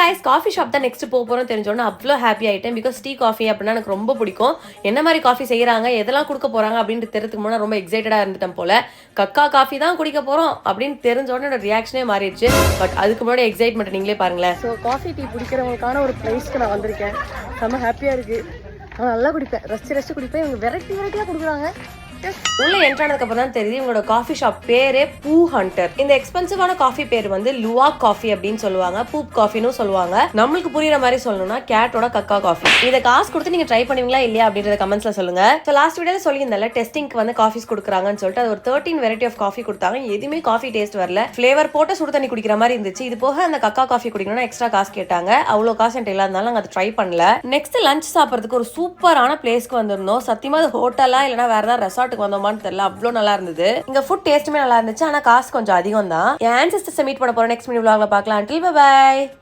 guys, coffee shop தான் next போறோம் தெரிஞ்சோன்னா அவ்வளோ ஹாப்பி ஆயிட்டேன். பிகாஸ் டீ காஃபி அப்படின்னா எனக்கு ரொம்ப பிடிக்கும். என்ன மாதிரி காஃபி செய்யறாங்க, எதெல்லாம் கொடுக்க போறாங்க அப்படின்னு தெரிஞ்சுக்கு முன்னாடி ரொம்ப எக்ஸைட்டடா இருந்துட்டேன் போல. கக்கா காஃபி தான் குடிக்க போறோம் அப்படின்னு தெரிஞ்ச உடனே என்னோட ரியாக்ஷனே மாறிடுச்சு. பட் அதுக்கு முன்னாடி எக்ஸைட்மெண்ட் நீங்களே பாருங்களேன். ஸோ காஃபி டீ குடிக்கிறவங்களுக்கான ஒரு பிளேஸ்க்கு நான் வந்திருக்கேன். செம்ம ஹாப்பியா இருக்கு. நான் நல்லா குடிப்பேன், ரசிச்சு குடிப்பேன். இவங்க வெரைட்டியா கொடுக்குறாங்க. உள்ள என்ட்ரானதுக்கு அப்புறம் தான் தெரியுது இவங்களோட காஃபி ஷாப் பேரே பூ ஹண்டர். இந்த எக்ஸ்பென்சிவான காஃபி பேர் வந்து லுவா காஃபி அப்படின்னு சொல்லுவாங்க, பூப் காஃபின்னு சொல்லுவாங்க. நம்மளுக்கு புரியுற மாதிரி சொல்லணும்னா கேட்டோட கக்கா காஃபி. இதை காசு கொடுத்து நீங்க ட்ரை பண்ணுவீங்களா இல்லையா அப்படின்றத கமெண்ட்ஸ்ல சொல்லுங்க. ஸோ லாஸ்ட் வீடியோல சொல்லியிருந்தால டெஸ்டிங்க்கு வந்து காஃபிஸ் கொடுக்குறாங்கன்னு சொல்லிட்டு அது ஒரு 13 வெரைட்டி ஆஃப் காஃபி கொடுத்தாங்க. எதுவுமே காஃபி டேஸ்ட் வரல, ஃபிளேவர் போட்டு சுடு தண்ணி குடிக்கிற மாதிரி இருந்துச்சு. இது போக அந்த கக்கா காஃபி குடிக்கணும்னா எக்ஸ்ட்ரா காசு கேட்டாங்க. அவ்வளோ காசு என்கிட்ட இல்லாதனால நாங்கள் அதை ட்ரை பண்ணல. நெக்ஸ்ட் லஞ்ச் சாப்பிட்றதுக்கு ஒரு சூப்பரான பிளேஸ்க்கு வந்திருந்தோம். சத்தியமா அது ஹோட்டலா இல்லைன்னா வேற ஏதாவது ரெசார்ட்டுக்கு வந்தோமான்னு தெரியல, அவ்வளோ நல்லா இருந்தது. இங்க ஃபுட் டேஸ்ட்டுமே நல்லா இருந்துச்சு, ஆனா காசு கொஞ்சம் அதிகம் தான். என் ஆன்செஸ்டர்ஸை மீட் பண்ண போறோம் நெக்ஸ்ட் வீடியோல பார்க்கலாம். until bye bye.